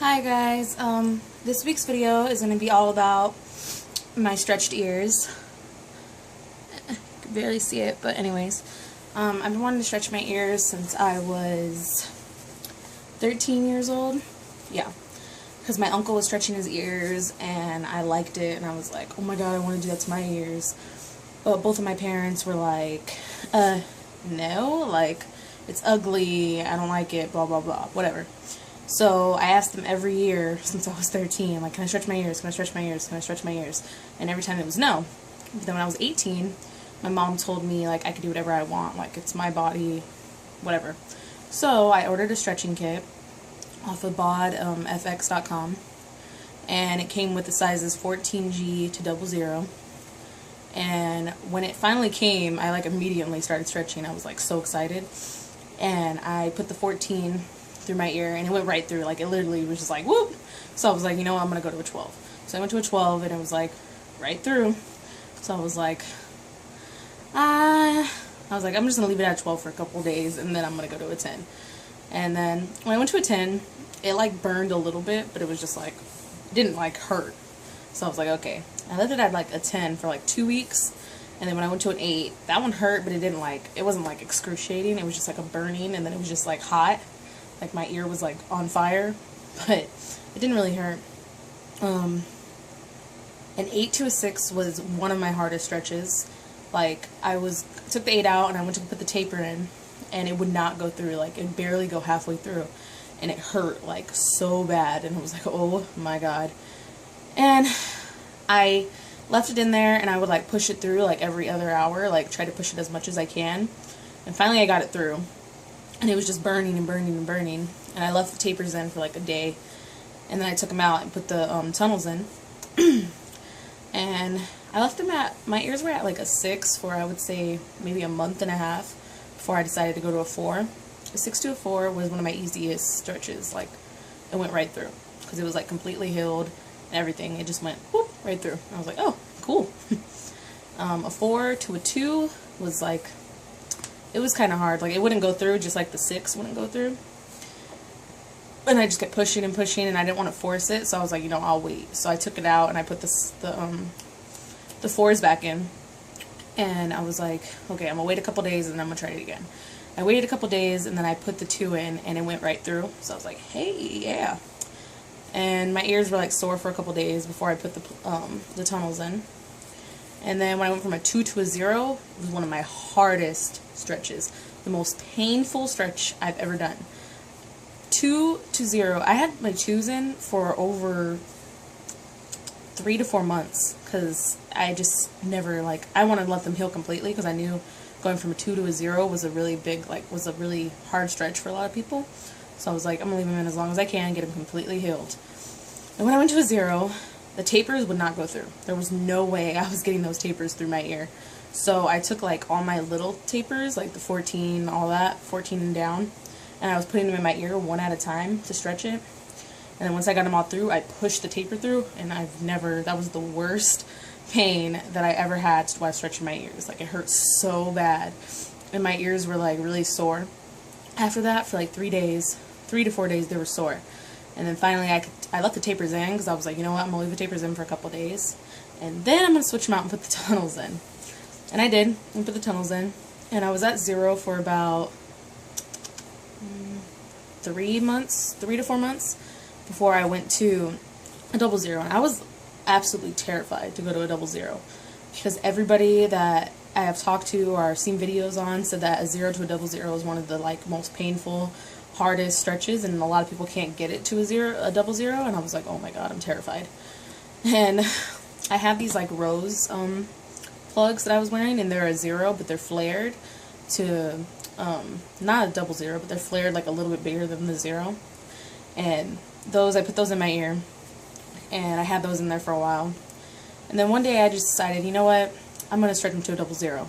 Hi guys, this week's video is going to be all about my stretched ears. You can barely see it, but anyways, I've been wanting to stretch my ears since I was 13 years old. Yeah, because my uncle was stretching his ears and I liked it and I was like, oh my god, I want to do that to my ears. But both of my parents were like, no, like, it's ugly, I don't like it, blah blah blah, whatever. So I asked them every year since I was 13, like, can I stretch my ears, can I stretch my ears, can I stretch my ears? And every time it was no. But then when I was 18, my mom told me, like, I could do whatever I want, like, it's my body, whatever. So I ordered a stretching kit off of bodfx.com, and it came with the sizes 14G to 00. And when it finally came, I, like, immediately started stretching. I was, like, so excited. And I put the 14 through my ear, and it went right through. Like, it literally was just like, whoop! So I was like, you know what, I'm gonna go to a 12. So I went to a 12, and it was like, right through. So I was like, I'm just gonna leave it at 12 for a couple days, and then I'm gonna go to a 10. And then, when I went to a 10, it, like, burned a little bit, but it was just, like, didn't, like, hurt. So I was like, okay. I left it at, like, a 10 for, like, 2 weeks, and then when I went to an 8, that one hurt, but it didn't, like, it wasn't, like, excruciating. It was just, like, a burning, and then it was just, like, hot. Like, my ear was, like, on fire, but it didn't really hurt. An 8 to a 6 was one of my hardest stretches. Like, I took the 8 out, and I went to put the taper in, and it would not go through. Like, it would barely go halfway through, and it hurt, like, so bad, and I was like, oh my god. And I left it in there, and I would, like, push it through, like, every other hour, like, try to push it as much as I can, and finally I got it through. And it was just burning and burning and burning. And I left the tapers in for like a day. And then I took them out and put the tunnels in. And I left them at, my ears were at like a 6 for, I would say, maybe a month and a half before I decided to go to a 4. A 6 to a 4 was one of my easiest stretches. Like, it went right through. Because it was like completely healed and everything. It just went whoop, right through. I was like, oh, cool. A 4 to a 2 was like, it was kind of hard. Like, it wouldn't go through, just like the 6 wouldn't go through. And I just kept pushing and pushing, and I didn't want to force it, so I was like, you know, I'll wait. So I took it out, and I put the 4s back in. And I was like, okay, I'm going to wait a couple days, and then I'm going to try it again. I waited a couple days, and then I put the 2 in, and it went right through. So I was like, hey, yeah. And my ears were, like, sore for a couple days before I put the tunnels in. And then when I went from a 2 to a 0, it was one of my hardest stretches. The most painful stretch I've ever done. 2 to 0. I had my 2s in for over 3 to 4 months. Because I just never, like, I wanted to let them heal completely. Because I knew going from a 2 to a 0 was a really big, like, was a really hard stretch for a lot of people. So I was like, I'm going to leave them in as long as I can, get them completely healed. And when I went to a 0... the tapers would not go through. There was no way I was getting those tapers through my ear. So I took, like, all my little tapers, like the 14, all that, 14 and down, and I was putting them in my ear one at a time to stretch it. And then once I got them all through, I pushed the taper through, and that was the worst pain that I ever had while stretching my ears. Like, it hurt so bad. And my ears were, like, really sore. After that, for, like, 3 to 4 days, they were sore. And then finally, I left the tapers in because I was like, you know what, I'm going to leave the tapers in for a couple days. And then I'm going to switch them out and put the tunnels in. And I did, and put the tunnels in. And I was at 0 for about 3 to 4 months before I went to a 00. And I was absolutely terrified to go to a 00. Because everybody that I have talked to or seen videos on said that a 0 to a 00 is one of the, like, most painful, hardest stretches, and a lot of people can't get it to a 00, and I was like, oh my god, I'm terrified. And I have these, like, rose plugs that I was wearing, and they're a 0, but they're flared to not a 00, but they're flared, like, a little bit bigger than the 0. And those, I put those in my ear, and I had those in there for a while. And then one day I just decided, you know what, I'm going to stretch them to a 00. And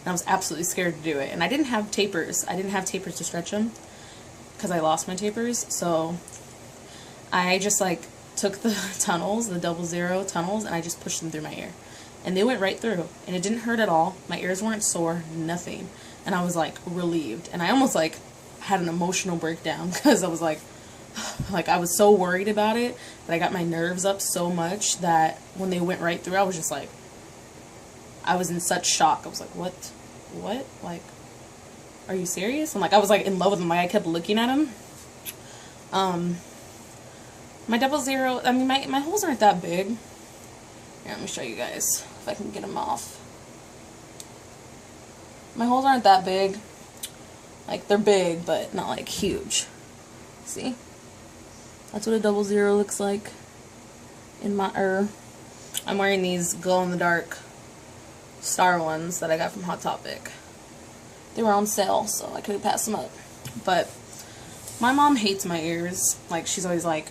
I was absolutely scared to do it. And I didn't have tapers. I didn't have tapers to stretch them because I lost my tapers. So I just, like, took the tunnels, the 00 tunnels, and I just pushed them through my ear. And they went right through. And it didn't hurt at all. My ears weren't sore, nothing. And I was, like, relieved. And I almost, like, had an emotional breakdown because I was like, Like, I was so worried about it that I got my nerves up so much that when they went right through, I was just like, I was in such shock. I was like, what? Like, are you serious? And like, I was like in love with them. Like, I kept looking at them. My 00, I mean, my holes aren't that big. Here, let me show you guys if I can get them off. My holes aren't that big. Like, they're big, but not like huge. See? That's what a 00 looks like. In my, I'm wearing these glow-in-the-dark star ones that I got from Hot Topic. They were on sale, so I couldn't pass them up. But my mom hates my ears. Like, she's always like,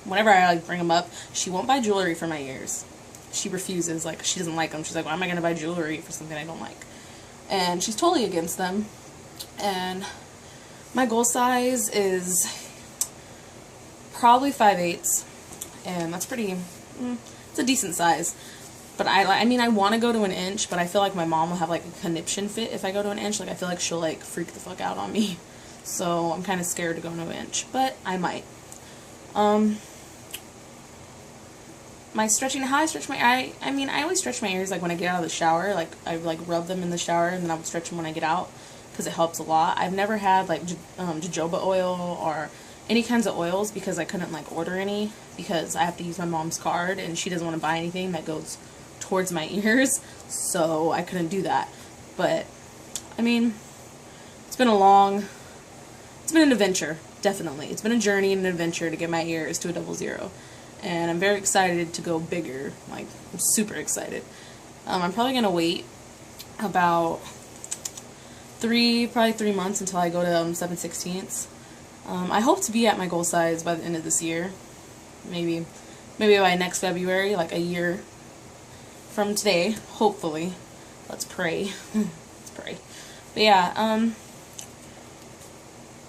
whenever I like bring them up, she won't buy jewelry for my ears. She refuses. Like, she doesn't like them. She's like, why am I gonna buy jewelry for something I don't like? And she's totally against them. And my goal size is probably 5/8, and that's pretty, it's a decent size. But I mean, I want to go to an inch, but I feel like my mom will have like a conniption fit if I go to an inch. Like, I feel like she'll like freak the fuck out on me. So I'm kind of scared to go to an inch, but I might. My stretching, how I stretch my, I mean, I always stretch my ears like when I get out of the shower. Like, I like rub them in the shower, and then I would stretch them when I get out, because it helps a lot. I've never had like jojoba oil or any kinds of oils, because I couldn't like order any, because I have to use my mom's card, and she doesn't want to buy anything that goes towards my ears, so I couldn't do that. But I mean, it's been an adventure, definitely. It's been a journey and an adventure to get my ears to a 00. And I'm very excited to go bigger. Like, I'm super excited. I'm probably going to wait about probably 3 months until I go to 7/16. I hope to be at my goal size by the end of this year. Maybe by next February, like a year from today, hopefully. Let's pray. Let's pray. But yeah,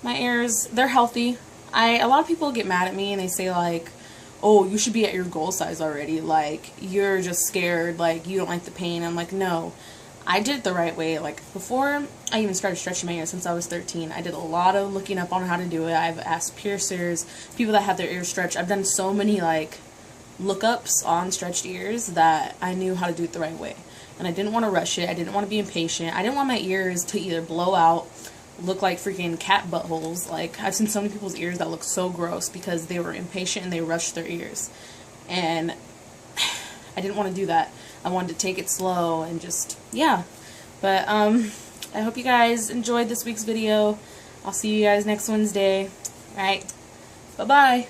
my ears, they're healthy. A lot of people get mad at me and they say like, oh, you should be at your goal size already, like, you're just scared, like, you don't like the pain. I'm like, no, I did it the right way. Like, before I even started stretching my ears, since I was 13, I did a lot of looking up on how to do it. I've asked piercers, people that have their ears stretched. I've done so many, like, lookups on stretched ears that I knew how to do it the right way. And I didn't want to rush it. I didn't want to be impatient. I didn't want my ears to either blow out, look like freaking cat buttholes. Like, I've seen so many people's ears that look so gross because they were impatient and they rushed their ears. And I didn't want to do that. I wanted to take it slow and just, yeah. But, I hope you guys enjoyed this week's video. I'll see you guys next Wednesday. Alright, bye-bye.